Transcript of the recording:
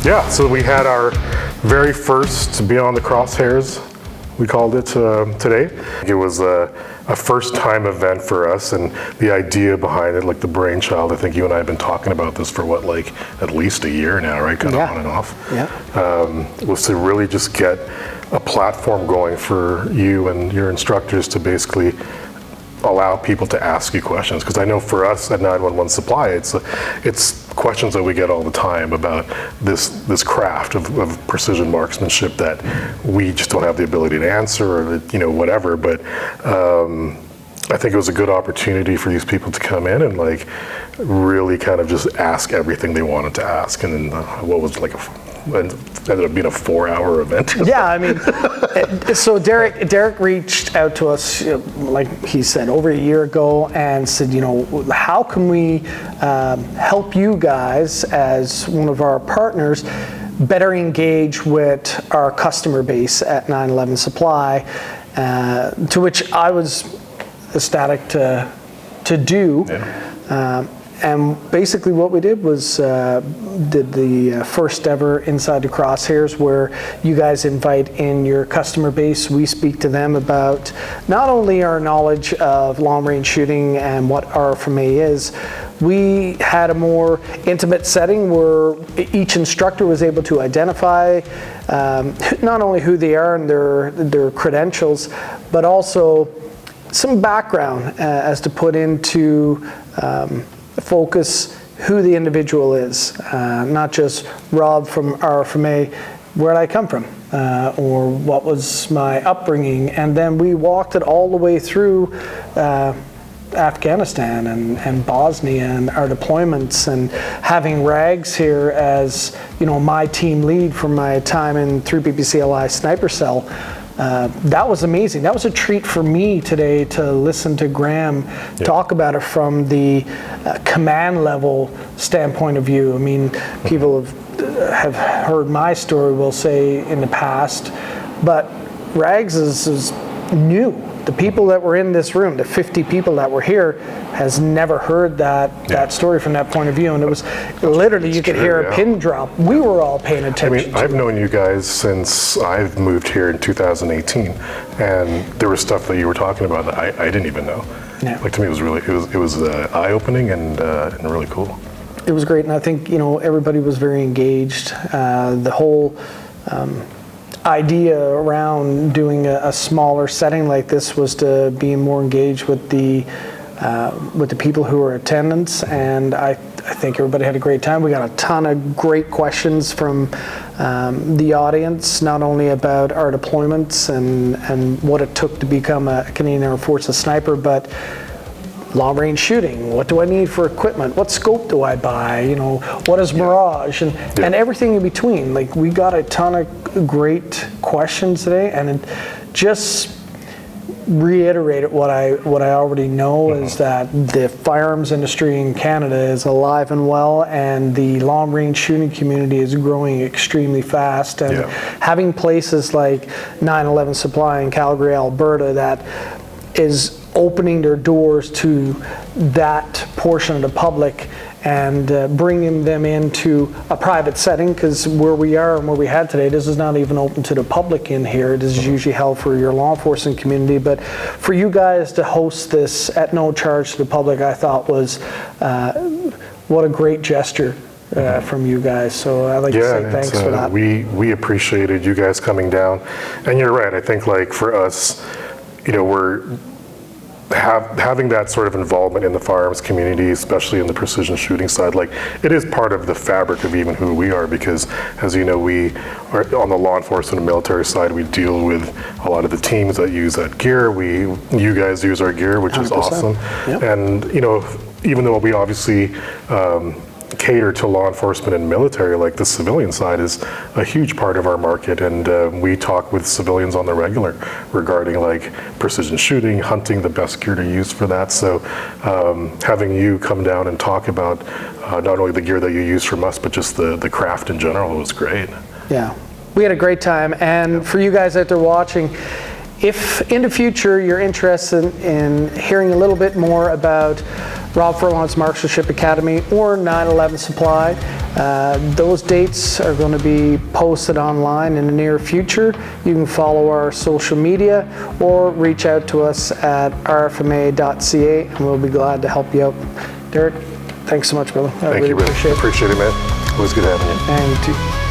Yeah, so we had our very first Beyond the Crosshairs, we called it today. It was a first time event for us, and the idea behind it, like the brainchild, I think you and I have been talking about this for at least a year now, right? Kind of on and off. Yeah. Was to really just get a platform going for you and your instructors to basically allow people to ask you questions, because I know for us at 911 Supply, it's questions that we get all the time about this craft of precision marksmanship that we just don't have the ability to answer, or whatever. But I think it was a good opportunity for these people to come in and like really kind of just ask everything they wanted to ask, and then what was like ended up being a 4-hour event. Yeah, I mean, so Derek reached out to us, like he said, over a year ago, and said, how can we help you guys as one of our partners better engage with our customer base at 911 Supply, to which I was ecstatic to do. Yeah. And basically what we did was did the first ever Inside the Crosshairs, where you guys invite in your customer base. We speak to them about not only our knowledge of long range shooting and what RFMA is. We had a more intimate setting where each instructor was able to identify not only who they are and their credentials, but also some background as to put into focus who the individual is, not just Rob from RFMA, where did I come from, or what was my upbringing, and then we walked it all the way through Afghanistan and Bosnia and our deployments, and having Rags here as my team lead from my time in 3PPCLI Sniper Cell. That was amazing. That was a treat for me today to listen to Graham talk about it from the command level standpoint of view. I mean, people have heard my story, we'll say, in the past, but Rags is new. The people that were in this room, the 50 people that were here, has never heard that story from that point of view. And it was literally, you could hear a pin drop. We were all paying attention. I mean, I've known you guys since I've moved here in 2018, and there was stuff that you were talking about that I didn't even know. Yeah. Like, to me, it was eye-opening and really cool. It was great, and I think everybody was very engaged. The whole idea around doing a smaller setting like this was to be more engaged with the people who were attendants, and I think everybody had a great time. We got a ton of great questions from the audience, not only about our deployments and what it took to become a Canadian Armed Forces sniper, but long range shooting. What do I need for equipment? What scope do I buy? What is Mirage? And everything in between. Like, we got a ton of great questions today, and it just reiterated what I already know, is that the firearms industry in Canada is alive and well, and the long range shooting community is growing extremely fast, and having places like 911 Supply in Calgary, Alberta, that is opening their doors to that portion of the public and bringing them into a private setting, because where we are and where we had today, this is not even open to the public in here. This is usually held for your law enforcement community, but for you guys to host this at no charge to the public, I thought was what a great gesture from you guys. So I'd like to say thanks for that. We appreciated you guys coming down, and you're right. I think, like, for us, we're having that sort of involvement in the firearms community, especially in the precision shooting side, like, it is part of the fabric of even who we are, because, as you know, we are on the law enforcement and military side. We deal with a lot of the teams that use that gear. You guys use our gear, which 100%. Is awesome. Yep. And even though we obviously cater to law enforcement and military, like, the civilian side is a huge part of our market, and we talk with civilians on the regular regarding, like, precision shooting, hunting, the best gear to use for that. So having you come down and talk about not only the gear that you use from us, but just the craft in general was great. Yeah, we had a great time, and for you guys out there watching, if in the future you're interested in hearing a little bit more about Rob Furlong's Marksmanship Academy or 9/11 Supply. Those dates are going to be posted online in the near future. You can follow our social media or reach out to us at RFMA.ca and we'll be glad to help you out. Derek, thanks so much, brother. Thank you, brother. Appreciate it, man. It was good having you. And you too.